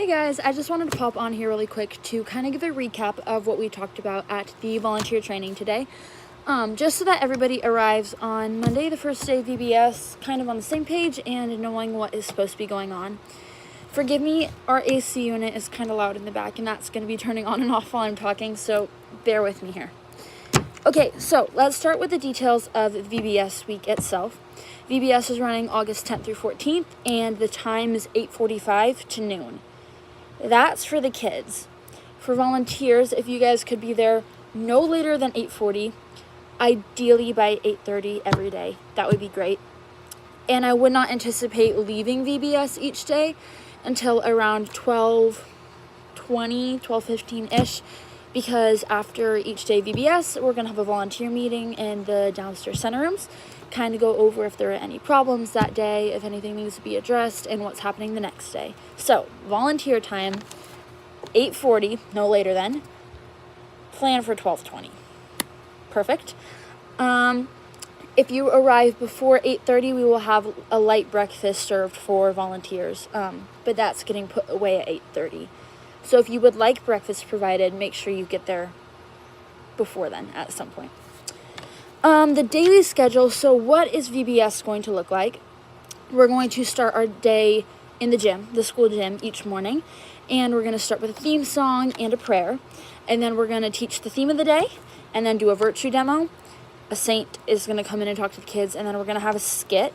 Hey guys, I just wanted to pop on here really quick to kind of give a recap of what we talked about at the volunteer training today. Just so that everybody arrives on Monday, the first day of VBS, kind of on the same page and knowing what is supposed to be going on. Forgive me, our AC unit is kind of loud in the back and that's going to be turning on and off while I'm talking, so bear with me here. Okay, so let's start with the details of VBS week itself. VBS is running August 10th through 14th and the time is 8:45 to noon. That's for the kids. For volunteers, if you guys could be there no later than 8:40, ideally by 8:30 every day, that would be great. And I would not anticipate leaving VBS each day until around 12:20, 12:15-ish, because after each day VBS, we're going to have a volunteer meeting in the downstairs center rooms, kind of go over if there are any problems that day, if anything needs to be addressed, and what's happening the next day. So, volunteer time, 8:40, no later than. Plan for 12:20. Perfect. If you arrive before 8:30, we will have a light breakfast served for volunteers, but that's getting put away at 8:30. So if you would like breakfast provided, make sure you get there before then at some point. The daily schedule, so what is VBS going to look like? We're going to start our day in the gym, the school gym, each morning, and we're going to start with a theme song and a prayer, and then we're going to teach the theme of the day, and then do a virtue demo. A saint is going to come in and talk to the kids, and then we're going to have a skit.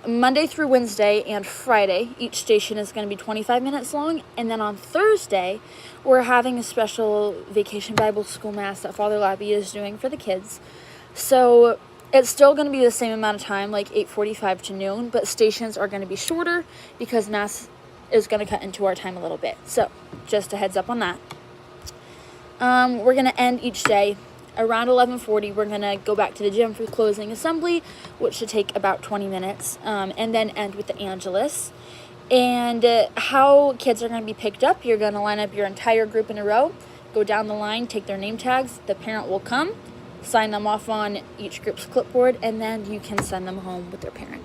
Monday through Wednesday and Friday, each station is going to be 25 minutes long, and then on Thursday, we're having a special Vacation Bible School Mass that Father Labby is doing for the kids. So it's still going to be the same amount of time, like 8:45 to noon, but stations are going to be shorter because Mass is going to cut into our time a little bit. So just a heads up on that. We're going to end each day around 11:40. We're going to go back to the gym for closing assembly, which should take about 20 minutes, and then end with the Angelus. And how kids are going to be picked up, you're going to line up your entire group in a row, go down the line, take their name tags, the parent will come, sign them off on each group's clipboard, and then you can send them home with their parent.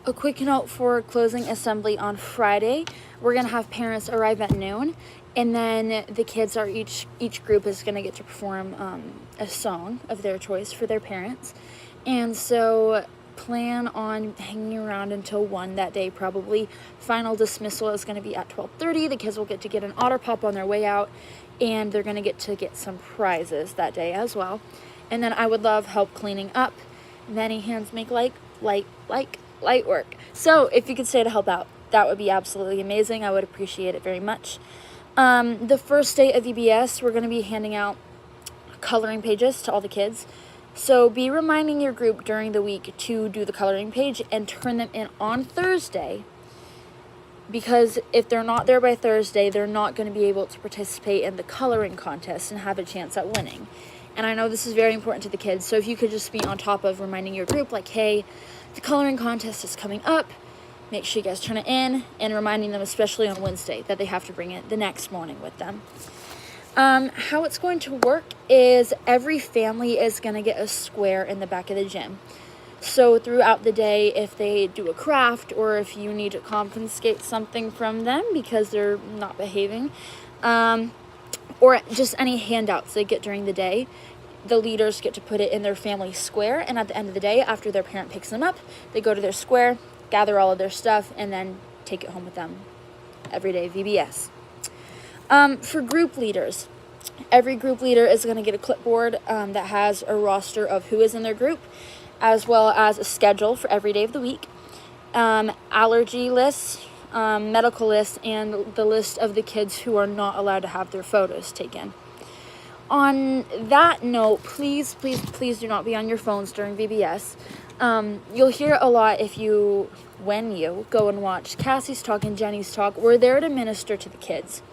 A quick note for closing assembly on Friday, we're going to have parents arrive at noon, and then the kids are each group is going to get to perform a song of their choice for their parents. And so plan on hanging around until 1 that day probably. Final dismissal is going to be at 12:30. The kids will get to get an Otter Pop on their way out, and they're going to get some prizes that day as well. And then I would love help cleaning up. Many hands make light work. So if you could stay to help out, that would be absolutely amazing. I would appreciate it very much. The first day of VBS, we're going to be handing out coloring pages to all the kids. So be reminding your group during the week to do the coloring page and turn them in on Thursday, because if they're not there by Thursday, they're not going to be able to participate in the coloring contest and have a chance at winning. And I know this is very important to the kids, so if you could just be on top of reminding your group, like, hey, the coloring contest is coming up, make sure you guys turn it in, and reminding them, especially on Wednesday, that they have to bring it the next morning with them. How it's going to work is every family is going to get a square in the back of the gym. So throughout the day, if they do a craft, or if you need to confiscate something from them because they're not behaving, or just any handouts they get during the day, the leaders get to put it in their family square, and at the end of the day, after their parent picks them up, they go to their square, gather all of their stuff, and then take it home with them every day VBS. For group leaders, every group leader is going to get a clipboard that has a roster of who is in their group, as well as a schedule for every day of the week, allergy lists, medical lists, and the list of the kids who are not allowed to have their photos taken. On that note, please do not be on your phones during VBS. You'll hear a lot when you go and watch Cassie's talk and Jenny's talk. We're there to minister to the kids.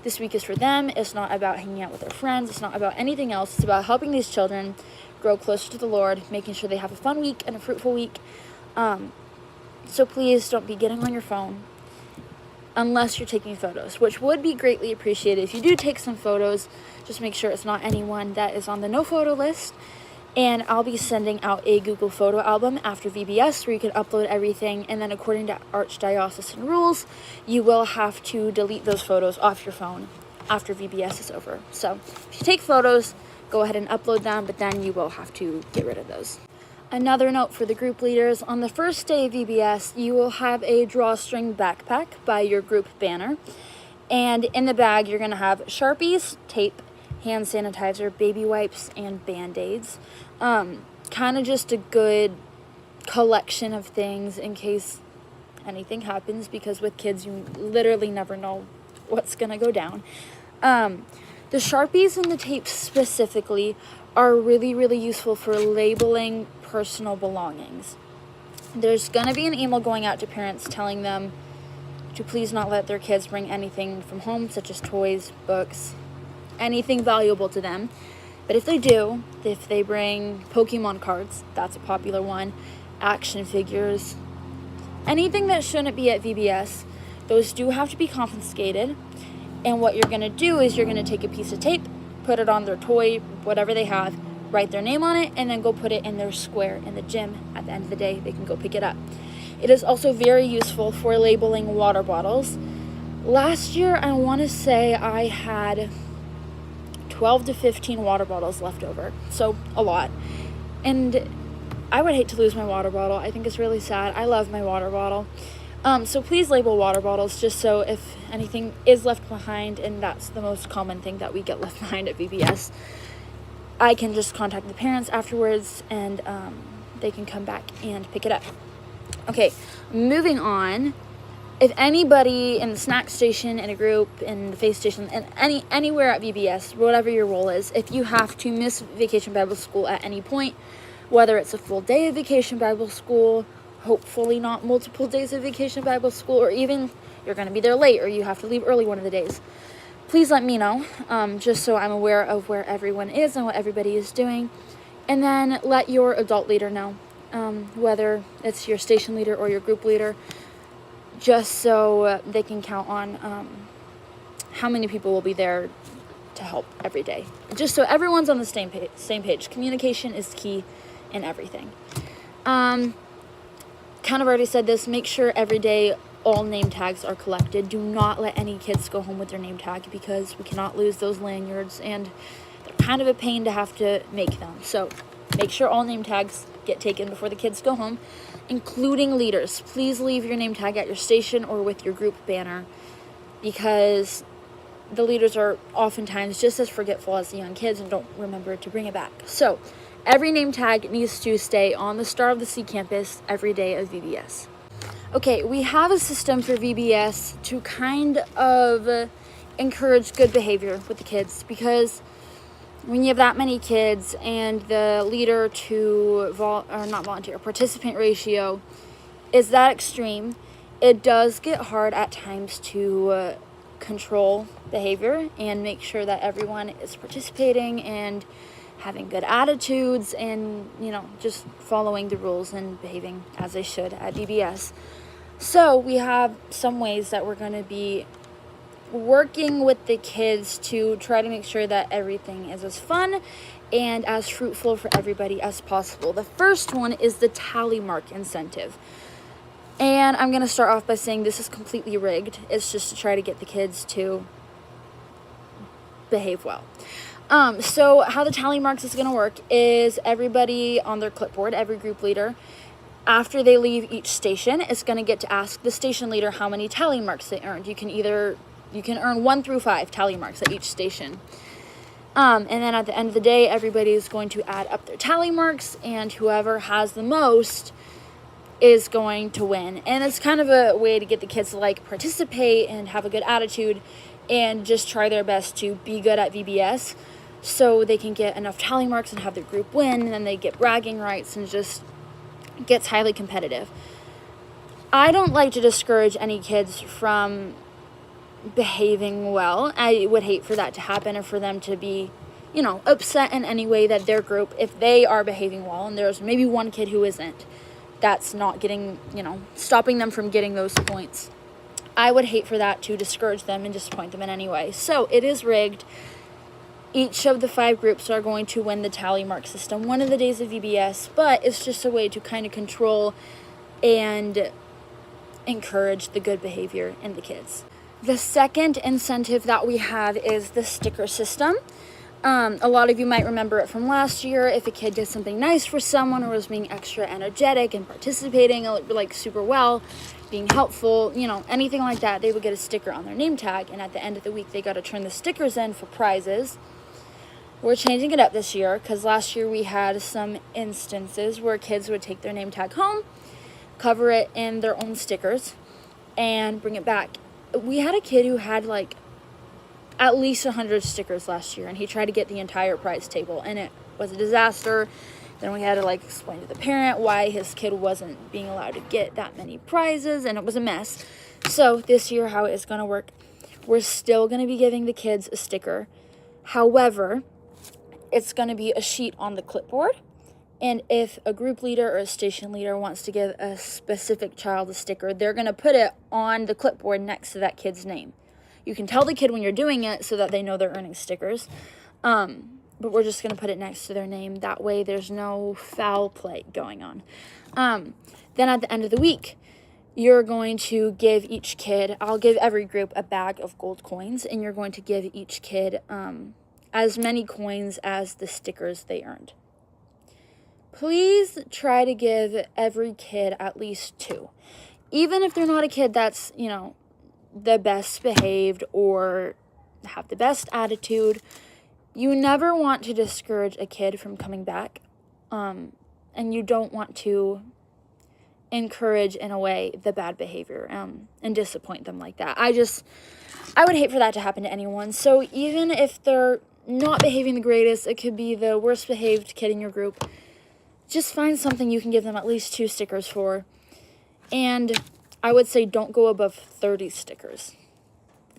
This week is for them. It's not about hanging out with their friends. It's not about anything else. It's about helping these children grow closer to the Lord, making sure they have a fun week and a fruitful week. So please don't be getting on your phone unless you're taking photos, which would be greatly appreciated. If you do take some photos, just make sure it's not anyone that is on the no photo list, And I'll be sending out a Google photo album after VBS where you can upload everything, and then according to Archdiocesan rules, you will have to delete those photos off your phone after VBS is over. So if you take photos, go ahead and upload them, but then you will have to get rid of those. Another note for the group leaders, on the first day of VBS, you will have a drawstring backpack by your group banner. And in the bag, you're going to have Sharpies, tape, hand sanitizer, baby wipes, and Band-Aids. Kind of just a good collection of things in case anything happens, because with kids, you literally never know what's going to go down. The Sharpies and the tape specifically are really, really useful for labeling personal belongings. There's going to be an email going out to parents telling them to please not let their kids bring anything from home, such as toys, books, anything valuable to them. But if they do, if they bring Pokemon cards, that's a popular one, action figures, anything that shouldn't be at VBS, those do have to be confiscated. And what you're going to do is you're going to take a piece of tape, put it on their toy, whatever they have, write their name on it, and then go put it in their square in the gym. At the end of the day, they can go pick it up. It is also very useful for labeling water bottles. Last year, I want to say I had 12 to 15 water bottles left over, so a lot. And I would hate to lose my water bottle. I think it's really sad. I love my water bottle. So please label water bottles, just so if anything is left behind, and that's the most common thing that we get left behind at VBS, I can just contact the parents afterwards, and they can come back and pick it up. Okay, moving on. If anybody in the snack station, in a group, in the face station, and anywhere at VBS, whatever your role is, if you have to miss Vacation Bible School at any point, whether it's a full day of Vacation Bible School, hopefully not multiple days of Vacation Bible School, or even you're going to be there late or you have to leave early one of the days, please let me know, just so I'm aware of where everyone is and what everybody is doing. And then let your adult leader know, whether it's your station leader or your group leader, just so they can count on how many people will be there to help every day. Just so everyone's on the same page. Communication is key in everything. Kind of already said this. Make sure every day all name tags are collected. Do not let any kids go home with their name tag, because we cannot lose those lanyards, and they're kind of a pain to have to make them. So make sure all name tags get taken before the kids go home, including leaders. Please leave your name tag at your station or with your group banner, because the leaders are oftentimes just as forgetful as the young kids and don't remember to bring it back. So every name tag needs to stay on the Star of the Sea campus every day of VBS. Okay, we have a system for VBS to kind of encourage good behavior with the kids, because when you have that many kids and the leader to participant ratio is that extreme, it does get hard at times to control behavior and make sure that everyone is participating and having good attitudes and, just following the rules and behaving as they should at VBS. So we have some ways that we're going to be working with the kids to try to make sure that everything is as fun and as fruitful for everybody as possible. The first one is the tally mark incentive. And I'm going to start off by saying this is completely rigged. It's just to try to get the kids to behave well. So how the tally marks is going to work is everybody on their clipboard, every group leader, after they leave each station, is going to get to ask the station leader how many tally marks they earned. You can earn 1 through 5 tally marks at each station. And then at the end of the day, everybody is going to add up their tally marks, and whoever has the most is going to win. And it's kind of a way to get the kids to participate and have a good attitude and just try their best to be good at VBS, so they can get enough tally marks and have their group win, and then they get bragging rights, and just gets highly competitive. I don't like to discourage any kids from behaving well. I would hate for that to happen, or for them to be, upset in any way that their group, if they are behaving well and there's maybe one kid who isn't, that's not getting, stopping them from getting those points. I would hate for that to discourage them and disappoint them in any way. So it is rigged. Each of the 5 groups are going to win the tally mark system one of the days of VBS, but it's just a way to kind of control and encourage the good behavior in the kids. The second incentive that we have is the sticker system. A lot of you might remember it from last year. If a kid did something nice for someone or was being extra energetic and participating like super well, being helpful, anything like that, they would get a sticker on their name tag, and at the end of the week they got to turn the stickers in for prizes. We're changing it up this year because last year we had some instances where kids would take their name tag home, cover it in their own stickers, and bring it back. We had a kid who had at least 100 stickers last year, and he tried to get the entire prize table, and it was a disaster. Then we had to explain to the parent why his kid wasn't being allowed to get that many prizes, and it was a mess. So this year, how it is going to work, we're still going to be giving the kids a sticker. However, it's going to be a sheet on the clipboard, and if a group leader or a station leader wants to give a specific child a sticker, they're going to put it on the clipboard next to that kid's name. You can tell the kid when you're doing it so that they know they're earning stickers. But we're just going to put it next to their name. That way there's no foul play going on. Then at the end of the week, you're going to give each kid, I'll give every group a bag of gold coins, and you're going to give each kid as many coins as the stickers they earned. Please try to give every kid at least 2. Even if they're not a kid that's, the best behaved or have the best attitude, you never want to discourage a kid from coming back, and you don't want to encourage in a way the bad behavior and disappoint them like that. I would hate for that to happen to anyone. So even if they're not behaving the greatest, it could be the worst behaved kid in your group, just find something you can give them at least 2 stickers for. And I would say don't go above 30 stickers.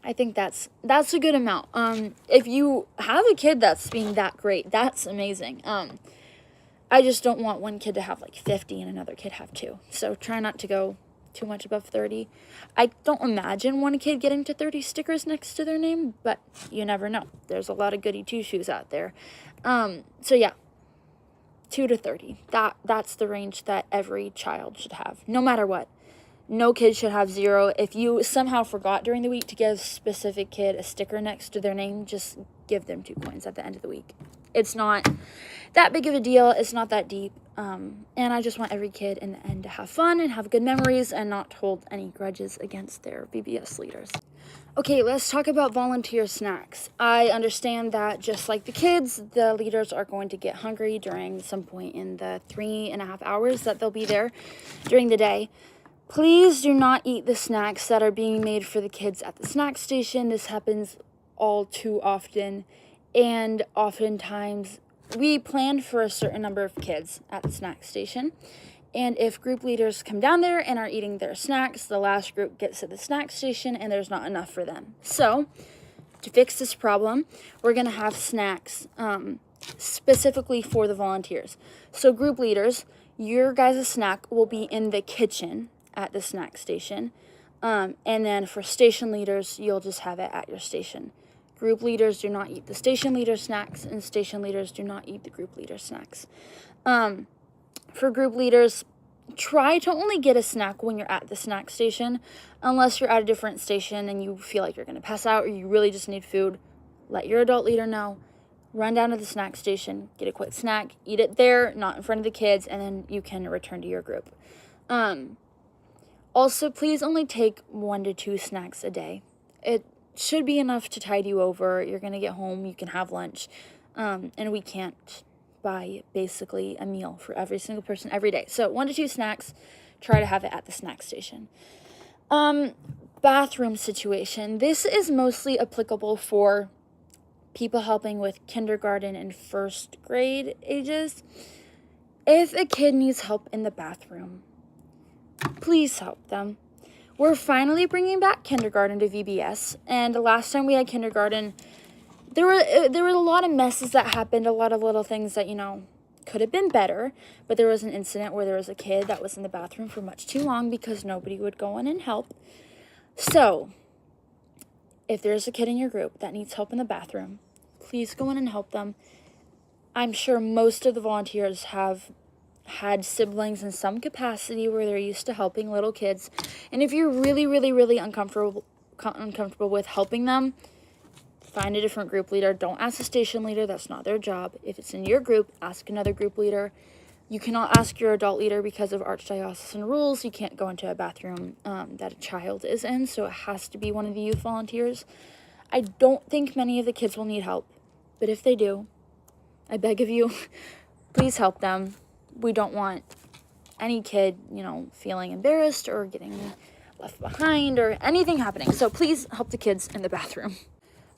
I think that's a good amount. If you have a kid that's being that great, that's amazing. I just don't want one kid to have 50 and another kid have 2. So try not to go too much above 30. I don't imagine one kid getting to 30 stickers next to their name, but you never know. There's a lot of goody two-shoes out there. So yeah, 2 to 30. That's the range that every child should have, no matter what. No kid should have 0. If you somehow forgot during the week to give a specific kid a sticker next to their name, just give them 2 coins at the end of the week. It's not that big of a deal. It's not that deep. And I just want every kid in the end to have fun and have good memories and not hold any grudges against their VBS leaders. Okay, let's talk about volunteer snacks. I understand that just like the kids, the leaders are going to get hungry during some point in the 3.5 hours that they'll be there during the day. Please do not eat the snacks that are being made for the kids at the snack station. This happens all too often, and oftentimes we plan for a certain number of kids at the snack station, and if group leaders come down there and are eating their snacks, the last group gets to the snack station and there's not enough for them. So to fix this problem, we're going to have snacks specifically for the volunteers. So group leaders, your guys' snack will be in the kitchen at the snack station, and then for station leaders, you'll just have it at your station. Group leaders do not eat the station leader snacks, and station leaders do not eat the group leader snacks. For group leaders, try to only get a snack when you're at the snack station, unless you're at a different station and you feel like you're going to pass out or you really just need food. Let your adult leader know. Run down to the snack station, get a quick snack, eat it there, not in front of the kids, and then you can return to your group. Also, please only take 1 to 2 snacks a day. It should be enough to tide you over. You're going to get home, you can have lunch, and we can't buy basically a meal for every single person every day. So 1 to 2 snacks, try to have it at the snack station. Bathroom situation. This is mostly applicable for people helping with kindergarten and 1st grade ages. If a kid needs help in the bathroom, please help them. We're finally bringing back kindergarten to VBS, and the last time we had kindergarten, there were a lot of messes that happened, a lot of little things that, could have been better, but there was an incident where there was a kid that was in the bathroom for much too long because nobody would go in and help. So, if there's a kid in your group that needs help in the bathroom, please go in and help them. I'm sure most of the volunteers have had siblings in some capacity where they're used to helping little kids. And if you're really, really, really uncomfortable with helping them, find a different group leader. Don't ask the station leader. That's not their job. If it's in your group, ask another group leader. You cannot ask your adult leader because of archdiocesan rules. You can't go into a bathroom that a child is in, so it has to be one of the youth volunteers. I don't think many of the kids will need help, but if they do, I beg of you, please help them. We don't want any kid, feeling embarrassed or getting left behind or anything happening. So please help the kids in the bathroom.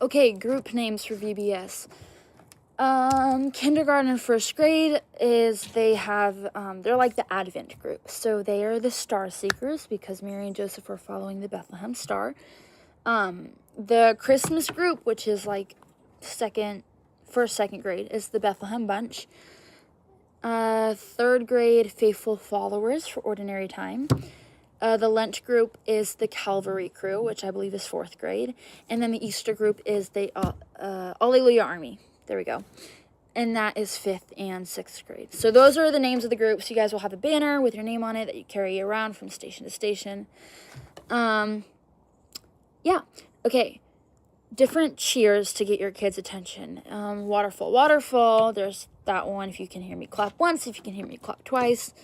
Okay, group names for VBS. Kindergarten and first grade they're like the Advent group. So they are the Star Seekers because Mary and Joseph are following the Bethlehem star. The Christmas group, which is like second grade, is the Bethlehem Bunch. Third grade, Faithful Followers for ordinary time. The Lent group is the Calvary crew, which I believe is fourth grade. And then the Easter group is the Alleluia Army. There we go. And that is 5th and 6th grade. So those are the names of the groups. You guys will have a banner with your name on it that you carry around from station to station. Yeah. Okay. Different cheers to get your kids' attention. Waterfall, waterfall. There's that one. If you can hear me, clap once. If you can hear me, clap twice.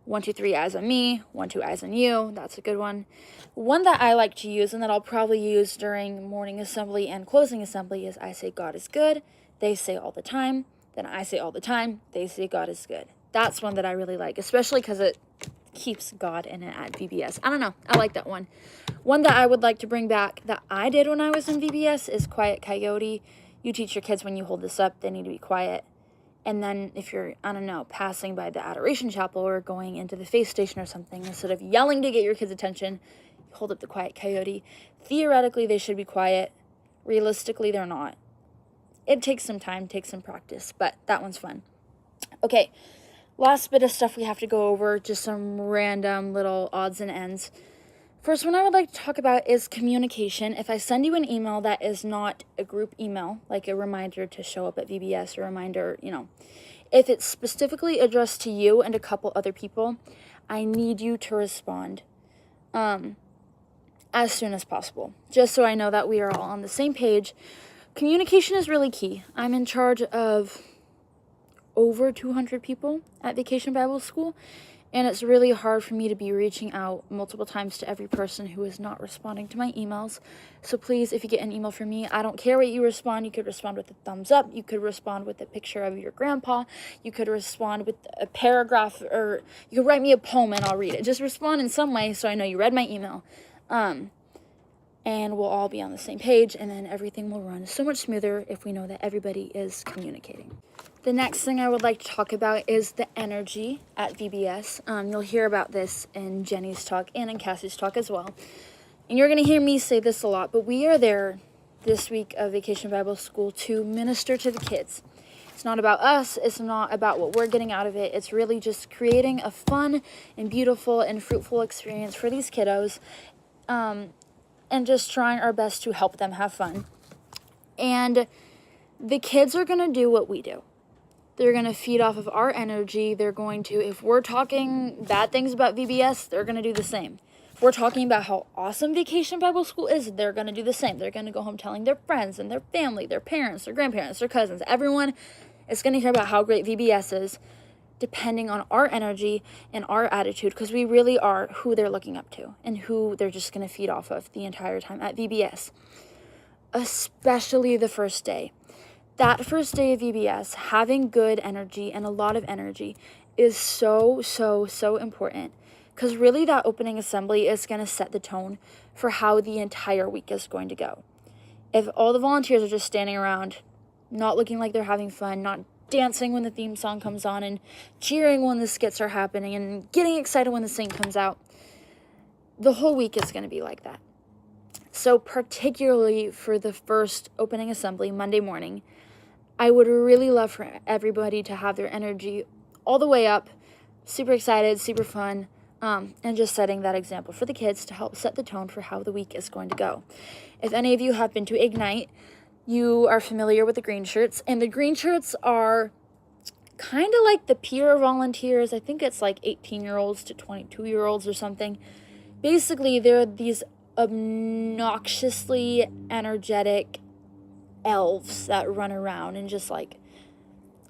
1, 2, 3, eyes on me. 1, 2, eyes on you. That's a good one. One that I like to use and that I'll probably use during morning assembly and closing assembly is I say God is good. They say all the time. Then I say all the time. They say God is good. That's one that I really like, especially because it keeps God in it at VBS. I don't know. I like that one. One that I would like to bring back that I did when I was in VBS is Quiet Coyote. You teach your kids when you hold this up, they need to be quiet. And then if you're, passing by the Adoration Chapel or going into the faith station or something, instead of yelling to get your kids' attention, you hold up the Quiet Coyote. Theoretically, they should be quiet. Realistically, they're not. It takes some time, takes some practice, but that one's fun. Okay, last bit of stuff we have to go over, just some random little odds and ends. First one I would like to talk about is communication. If I send you an email that is not a group email, like a reminder to show up at VBS, a reminder, if it's specifically addressed to you and a couple other people, I need you to respond as soon as possible, just so I know that we are all on the same page. Communication is really key. I'm in charge of over 200 people at Vacation Bible School, and it's really hard for me to be reaching out multiple times to every person who is not responding to my emails. So please, if you get an email from me, I don't care what you respond. You could respond with a thumbs up. You could respond with a picture of your grandpa. You could respond with a paragraph, or you could write me a poem and I'll read it. Just respond in some way so I know you read my email. And we'll all be on the same page, and then everything will run so much smoother if we know that everybody is communicating. The next thing I would like to talk about is the energy at VBS. You'll hear about this in Jenny's talk and in Cassie's talk as well. And you're going to hear me say this a lot, but we are there this week of Vacation Bible School to minister to the kids. It's not about us. It's not about what we're getting out of it. It's really just creating a fun and beautiful and fruitful experience for these kiddos. And just trying our best to help them have fun. And the kids are going to do what we do. They're going to feed off of our energy. They're going to, if we're talking bad things about VBS, they're going to do the same. If we're talking about how awesome Vacation Bible School is, they're going to do the same. They're going to go home telling their friends and their family, their parents, their grandparents, their cousins. Everyone is going to hear about how great VBS is, depending on our energy and our attitude, because we really are who they're looking up to and who they're just going to feed off of the entire time at VBS, especially the first day. That first day of VBS, having good energy and a lot of energy is so, so, so important, because really that opening assembly is going to set the tone for how the entire week is going to go. If all the volunteers are just standing around, not looking like they're having fun, not dancing when the theme song comes on and cheering when the skits are happening and getting excited when the sing comes out, the whole week is going to be like that. So particularly for the first opening assembly, Monday morning, I would really love for everybody to have their energy all the way up, super excited, super fun, and just setting that example for the kids to help set the tone for how the week is going to go. If any of you have been to Ignite, you are familiar with the green shirts, and the green shirts are kind of like the peer volunteers. I think it's like 18-year-olds to 22-year-olds or something. Basically, they're these obnoxiously energetic elves that run around and just like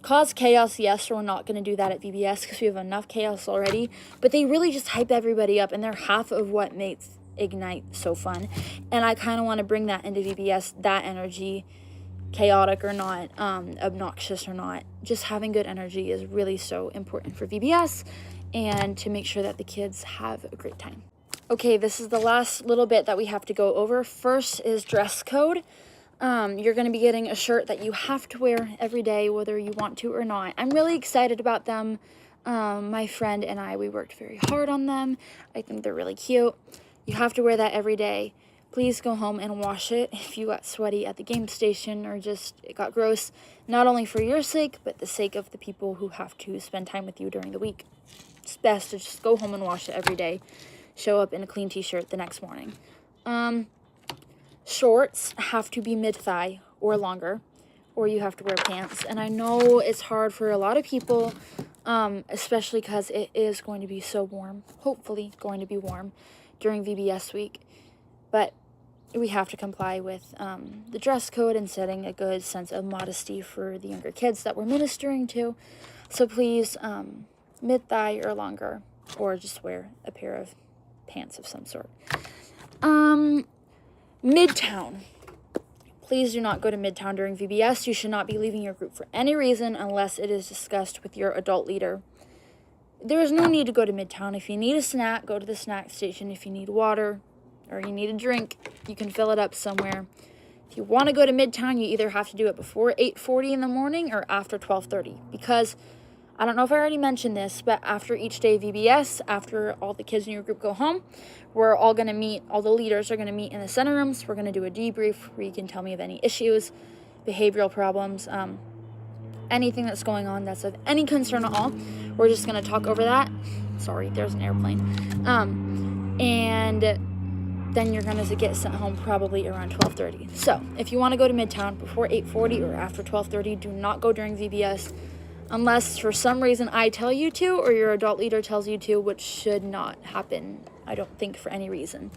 cause chaos. Yes, we're not going to do that at VBS because we have enough chaos already, but they really just hype everybody up, and they're half of what makes Ignite so fun. And I kind of want to bring that into VBS, that energy, chaotic or not, obnoxious or not, just having good energy is really so important for VBS and to make sure that the kids have a great time. Okay, this is the last little bit that we have to go over. First is dress code. You're going to be getting a shirt that you have to wear every day, whether you want to or not. I'm really excited about them. My friend and I, we worked very hard on them. I think they're really cute. You have to wear that every day. Please go home and wash it if you got sweaty at the game station or just it got gross. Not only for your sake, but the sake of the people who have to spend time with you during the week. It's best to just go home and wash it every day. Show up in a clean t-shirt the next morning. Shorts have to be mid-thigh or longer, or you have to wear pants. And I know it's hard for a lot of people, especially because it is going to be so warm, hopefully going to be warm during VBS week. But we have to comply with the dress code and setting a good sense of modesty for the younger kids that we're ministering to. So please, mid-thigh or longer, or just wear a pair of pants of some sort. Midtown. Please do not go to Midtown during VBS. You should not be leaving your group for any reason unless it is discussed with your adult leader. There is no need to go to Midtown. If you need a snack, go to the snack station. If you need water or you need a drink, you can fill it up somewhere. If you want to go to Midtown, you either have to do it before 8:40 in the morning or after 12:30, because I don't know if I already mentioned this, but after each day of VBS, after all the kids in your group go home, we're all going to meet, all the leaders are going to meet in the center rooms. We're going to do a debrief where you can tell me of any issues, behavioral problems, anything that's going on that's of any concern at all. We're just going to talk over that. Sorry, there's an airplane. And then you're going to get sent home probably around 12:30. So if you want to go to Midtown before 8:40 or after 12:30, do not go during VBS. Unless for some reason I tell you to or your adult leader tells you to, which should not happen, I don't think, for any reason.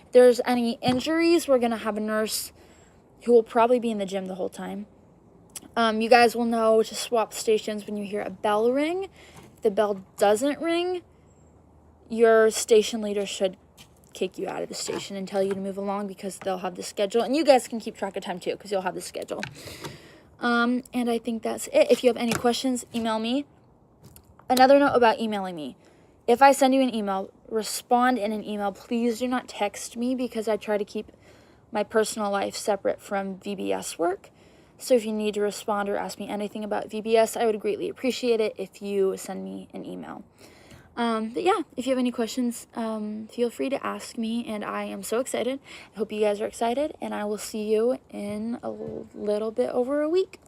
If there's any injuries, we're going to have a nurse who will probably be in the gym the whole time. You guys will know to swap stations when you hear a bell ring. If the bell doesn't ring, your station leader should kick you out of the station and tell you to move along because they'll have the schedule. And you guys can keep track of time too because you'll have the schedule. And I think that's it. If you have any questions, email me. Another note about emailing me. If I send you an email, respond in an email. Please do not text me because I try to keep my personal life separate from VBS work. So if you need to respond or ask me anything about VBS, I would greatly appreciate it if you send me an email. But yeah, if you have any questions, feel free to ask me, and I am so excited. I hope you guys are excited, and I will see you in a little bit over a week.